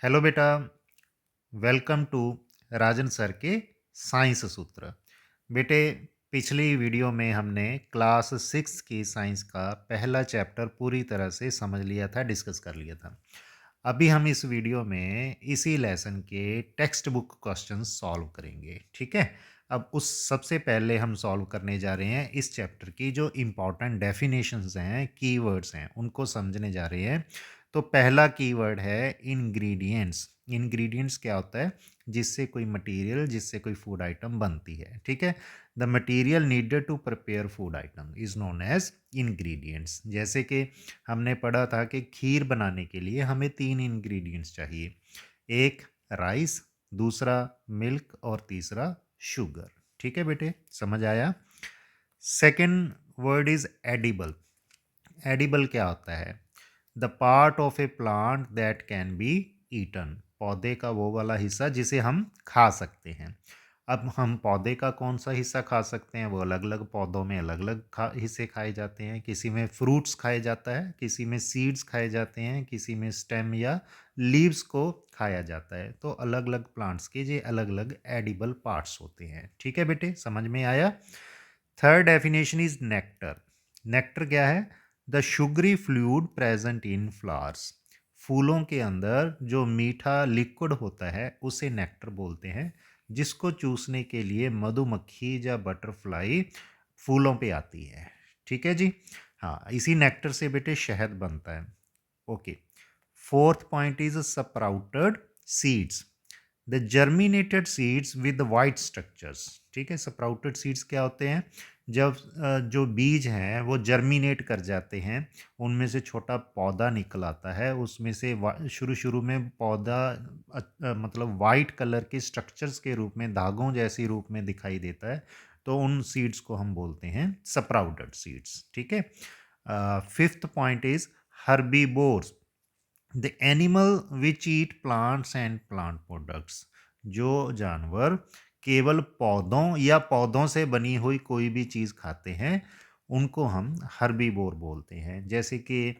Hello बेटा। Welcome to Rajan sir के science सूत्र। बेटे, पिछली वीडियो में हमने क्लास 6 की साइंस का पहला चैप्टर पूरी तरह से समझ लिया था, डिस्कस कर लिया था। अभी हम इस वीडियो में इसी लेसन के टेक्स्ट बुक क्वेश्चन सॉल्व करेंगे, ठीक है। अब उस सबसे पहले हम सॉल्व करने जा रहे हैं इस चैप्टर की जो इम्पॉर्टेंट डेफिनेशंस हैं, कीवर्ड्स हैं, उनको समझने जा रहे हैं। तो पहला कीवर्ड है इंग्रेडिएंट्स। इंग्रेडिएंट्स क्या होता है? जिससे कोई मटेरियल, जिससे कोई फूड आइटम बनती है, ठीक है। The material needed to prepare food item is known as ingredients. जैसे कि हमने पढ़ा था कि खीर बनाने के लिए हमें 3 इंग्रेडिएंट्स चाहिए। एक राइस, दूसरा मिल्क और तीसरा शुगर। ठीक है बेटे, समझ आया। Second word is edible. Edible क्या होता है? The part of a plant that can be eaten. पौधे का वो वाला हिस्सा जिसे हम खा सकते हैं। अब हम पौधे का कौन सा हिस्सा खा सकते हैं? वो अलग अलग पौधों में अलग अलग हिस्से खाए जाते हैं। किसी में फ्रूट्स खाए जाता है, किसी में सीड्स खाए जाते हैं, किसी में स्टेम या लीव्स को खाया जाता है। तो अलग अलग प्लांट्स के ये अलग अलग एडिबल पार्ट्स होते हैं। ठीक है बेटे, समझ में आया। Third definition is nectar. Nectar क्या है? The sugary fluid present in flowers. फूलों के अंदर जो मीठा लिक्विड होता है उसे नेक्टर बोलते हैं, जिसको चूसने के लिए मधुमक्खी या बटरफ्लाई फूलों पे आती है। ठीक है जी। हाँ, इसी नेक्टर से बेटे शहद बनता है। Okay. Fourth point is sprouted seeds. The germinated seeds with white structures. ठीक है, स्प्राउटेड सीड्स क्या होते हैं? जब जो बीज हैं वो जर्मिनेट कर जाते हैं, उनमें से छोटा पौधा निकल आता है। उसमें से शुरू शुरू में पौधा मतलब वाइट कलर के स्ट्रक्चर्स के रूप में, धागों जैसी रूप में दिखाई देता है। तो उन सीड्स को हम बोलते हैं स्प्राउटेड सीड्स। ठीक है। Fifth point is herbivores. The animal which eat plants and plant products. जो जानवर केवल पौधों या पौधों से बनी हुई कोई भी चीज़ खाते हैं उनको हम हर्बीवोर बोलते हैं। जैसे कि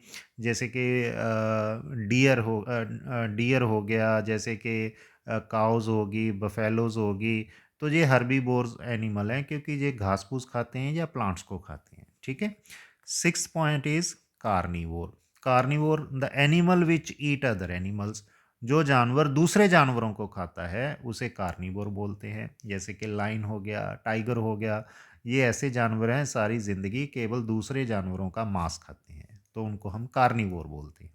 डियर हो गया, जैसे कि काउज होगी, बफेलोज होगी। तो ये हर्बीवोर्स एनिमल हैं क्योंकि ये घास फूस खाते हैं या प्लांट्स को खाते हैं। ठीक है। Six point is carnivore. Carnivore the animal which eat other animals. जो जानवर दूसरे जानवरों को खाता है उसे कार्निवोर बोलते हैं। जैसे कि लाइन हो गया, टाइगर हो गया, ये ऐसे जानवर हैं सारी जिंदगी केवल दूसरे जानवरों का मांस खाते हैं, तो उनको हम कार्निवोर बोलते हैं।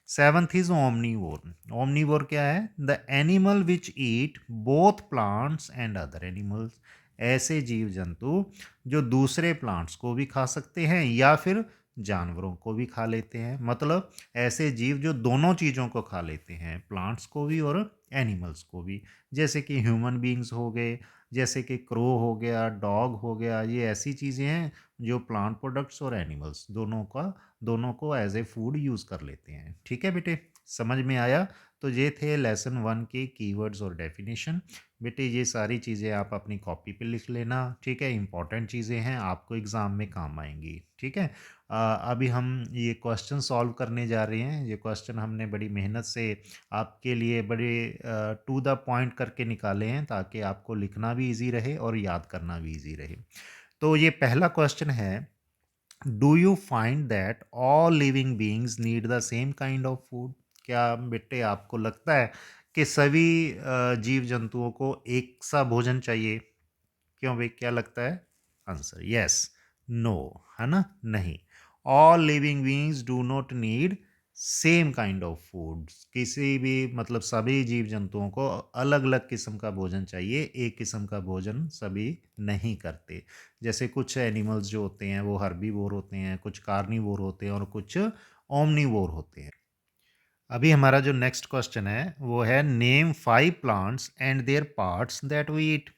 Seventh is omnivore. ओमनीवोर क्या है? The animal which eat both plants and other animals. ऐसे जीव जंतु जो दूसरे प्लांट्स को भी खा सकते हैं या फिर जानवरों को भी खा लेते हैं। मतलब ऐसे जीव जो दोनों चीज़ों को खा लेते हैं, प्लांट्स को भी और एनिमल्स को भी। जैसे कि ह्यूमन बींग्स हो गए, जैसे कि क्रो हो गया, डॉग हो गया। ये ऐसी चीज़ें हैं जो प्लांट प्रोडक्ट्स और एनिमल्स दोनों को एज ए फूड यूज़ कर लेते हैं। ठीक है बेटे, समझ में आया। तो ये थे लेसन 1 के कीवर्ड्स और डेफिनेशन। बेटे ये सारी चीज़ें आप अपनी कॉपी पे लिख लेना, ठीक है। इंपॉर्टेंट चीज़ें हैं, आपको एग्ज़ाम में काम आएंगी। ठीक है। अभी हम ये क्वेश्चन सॉल्व करने जा रहे हैं। ये क्वेश्चन हमने बड़ी मेहनत से आपके लिए बड़े टू द पॉइंट करके निकाले हैं ताकि आपको लिखना भी इजी रहे और याद करना भी इजी रहे। तो ये पहला क्वेश्चन है, do you find that all living beings need the same kind of food. क्या बेटे आपको लगता है कि सभी जीव जंतुओं को एक सा भोजन चाहिए? क्यों भाई, क्या लगता है? आंसर यस, नो, है ना, नहीं। All living beings do not need same kind of food. किसी भी मतलब सभी जीव जंतुओं को अलग अलग किस्म का भोजन चाहिए, एक किस्म का भोजन सभी नहीं करते। जैसे कुछ एनिमल्स जो होते हैं वो हर्बीवोर होते हैं, कुछ कार्निवोर होते हैं और कुछ ओमनीवोर होते हैं। अभी हमारा जो नेक्स्ट क्वेश्चन है वो है, name 5 plants and their parts that we eat.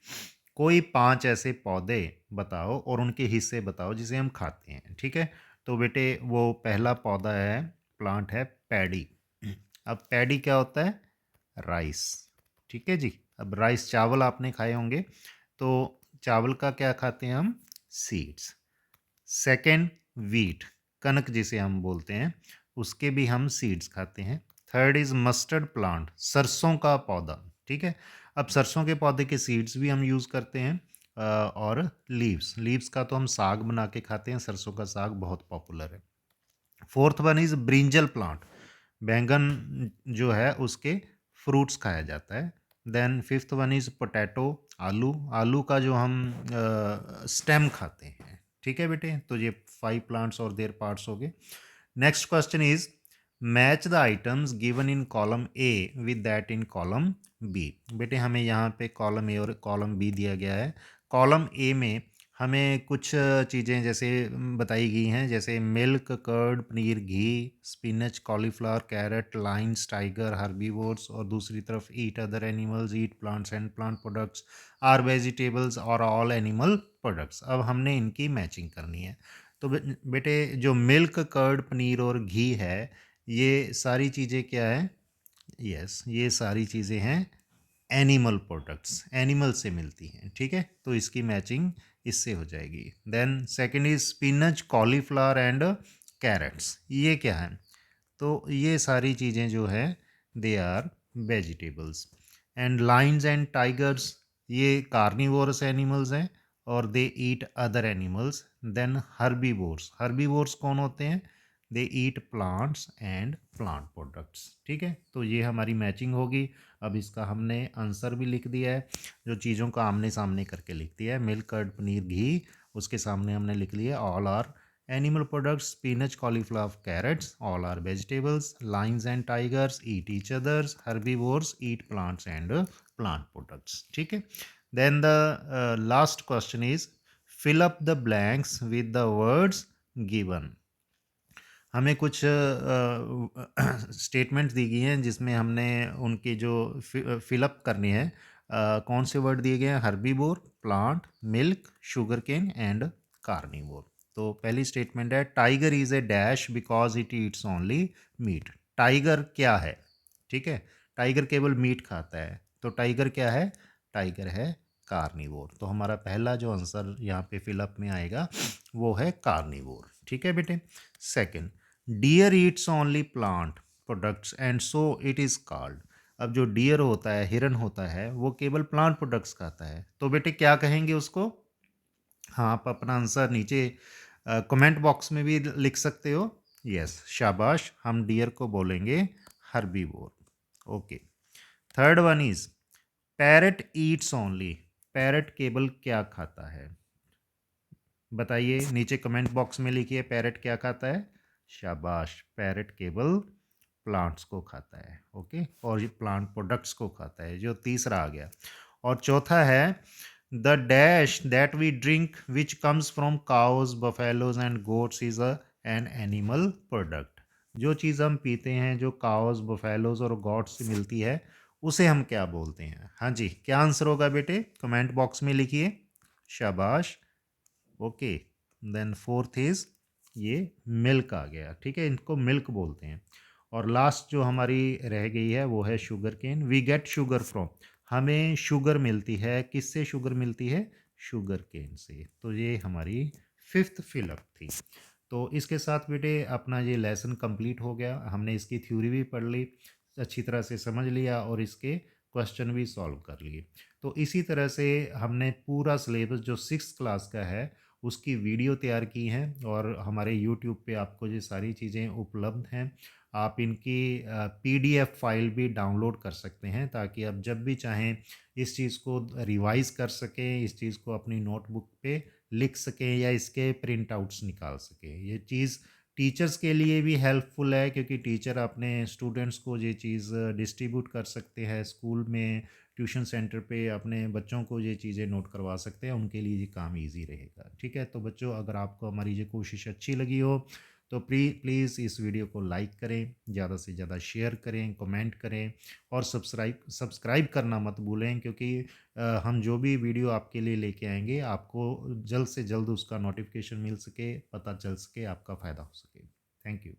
कोई 5 ऐसे पौधे बताओ और उनके हिस्से बताओ जिसे हम खाते हैं। ठीक है। तो बेटे वो पहला पौधा है, प्लांट है पैडी। अब पैडी क्या होता है? राइस। ठीक है जी। अब राइस चावल आपने खाए होंगे, तो चावल का क्या खाते हैं हम? सीड्स। सेकेंड वीट, कनक जिसे हम बोलते हैं, उसके भी हम सीड्स खाते हैं। थर्ड इज़ मस्टर्ड प्लांट, सरसों का पौधा, ठीक है। अब सरसों के पौधे के सीड्स भी हम यूज़ करते हैं और लीव्स का तो हम साग बना के खाते हैं, सरसों का साग बहुत पॉपुलर है। Fourth one is brinjal plant, बैंगन जो है उसके फ्रूट्स खाया जाता है। Then fifth one is potato, आलू का जो हम स्टेम खाते हैं, ठीक है बेटे। तो ये 5 प्लांट्स और देयर पार्ट्स हो गए। Next question is match the items given in column A with that in column B. बेटे हमें यहाँ पे कॉलम ए और कॉलम बी दिया गया है। कॉलम ए में हमें कुछ चीज़ें जैसे बताई गई हैं, जैसे milk, curd, paneer, ghee, spinach, cauliflower, carrot, lions, tiger, herbivores, और दूसरी तरफ eat other animals, eat plants and plant products, are vegetables और ऑल एनिमल प्रोडक्ट्स। अब हमने इनकी मैचिंग करनी है। तो बेटे जो मिल्क, कर्ड, पनीर और घी है, ये सारी चीज़ें क्या है? यस, ये सारी चीज़ें हैं एनिमल प्रोडक्ट्स, एनिमल से मिलती हैं, ठीक है। तो इसकी मैचिंग इससे हो जाएगी। Then second is spinach, cauliflower and carrots, ये क्या है? तो ये सारी चीज़ें जो है they are vegetables. And lions and tigers, ये कार्निवोरस एनिमल्स हैं और they eat other animals. Then herbivores कौन होते हैं? They eat plants and plant products, ठीक है। तो ये हमारी मैचिंग होगी। अब इसका हमने आंसर भी लिख दिया है, जो चीज़ों का आमने सामने करके लिख दिया है। मिल्क, कर्ड, पनीर, घी, उसके सामने हमने लिख लिया all are animal products, spinach, cauliflower, carrots, all are vegetables, lions and tigers eat each others, herbivores eat plants and plant products, ठीक है। Then the last question is fill up the blanks with the words given. हमें कुछ statements दी गई हैं जिसमें हमने उनकी जो फिलअप करनी है। कौन से वर्ड दिए गए हैं? Herbivore, plant, milk, sugar cane and carnivore. तो पहली स्टेटमेंट है tiger is a dash because it eats only meat. Tiger क्या है? ठीक है, टाइगर केवल मीट खाता है, तो टाइगर क्या है? टाइगर है कार्निवोर। तो हमारा पहला जो आंसर यहाँ पे फिलअप में आएगा वो है कार्निवोर, ठीक है बेटे। Second, deer eats only plant products and so it is called. अब जो डियर होता है, हिरन होता है, वो केवल प्लांट प्रोडक्ट्स खाता है, तो बेटे क्या कहेंगे उसको? हाँ, आप अपना आंसर नीचे कमेंट बॉक्स में भी लिख सकते हो। यस, शाबाश, हम डियर को बोलेंगे herbivore. Okay. Third one is parrot Yeats only. Parrot केवल क्या खाता है? बताइए, नीचे कमेंट बॉक्स में लिखिए पैरट क्या खाता है। शाबाश, पैरट केवल प्लांट्स को खाता है। ओके, और ये प्लांट प्रोडक्ट्स को खाता है, जो तीसरा आ गया। और चौथा है the dash that we drink which comes from cows, buffaloes and goats is an animal product. जो चीज़ हम पीते हैं, जो काउज, बफेलोज और गॉट्स से मिलती है, उसे हम क्या बोलते हैं? हाँ जी, क्या आंसर होगा बेटे? कमेंट बॉक्स में लिखिए। शाबाश। ओके। देन फोर्थ इज ये मिल्क आ गया, ठीक है, इनको मिल्क बोलते हैं। और लास्ट जो हमारी रह गई है वो है sugar cane. We get sugar from, हमें शुगर मिलती है, किससे शुगर मिलती है? शुगर केन से। तो ये हमारी फिफ्थ फिलअप थी। तो इसके साथ बेटे अपना ये लेसन कंप्लीट हो गया। हमने इसकी थ्योरी भी पढ़ ली, अच्छी तरह से समझ लिया और इसके क्वेश्चन भी सॉल्व कर लिए। तो इसी तरह से हमने पूरा सिलेबस जो 6th क्लास का है उसकी वीडियो तैयार की हैं और हमारे यूट्यूब पे आपको ये सारी चीज़ें उपलब्ध हैं। आप इनकी पीडीएफ फाइल भी डाउनलोड कर सकते हैं, ताकि आप जब भी चाहें इस चीज़ को रिवाइज कर सकें, इस चीज़ को अपनी नोटबुक पे लिख सकें या इसके प्रिंट आउट्स निकाल सकें। ये चीज़ टीचर्स के लिए भी हेल्पफुल है, क्योंकि टीचर अपने स्टूडेंट्स को ये चीज़ डिस्ट्रीब्यूट कर सकते हैं स्कूल में, ट्यूशन सेंटर पे अपने बच्चों को ये चीज़ें नोट करवा सकते हैं, उनके लिए ये काम इजी रहेगा। ठीक है, तो बच्चों अगर आपको हमारी ये कोशिश अच्छी लगी हो तो प्लीज़ इस वीडियो को लाइक करें, ज़्यादा से ज़्यादा शेयर करें, कमेंट करें और सब्सक्राइब करना मत भूलें, क्योंकि हम जो भी वीडियो आपके लिए लेके आएंगे आपको जल्द से जल्द उसका नोटिफिकेशन मिल सके, पता चल सके, आपका फ़ायदा हो सके। Thank you.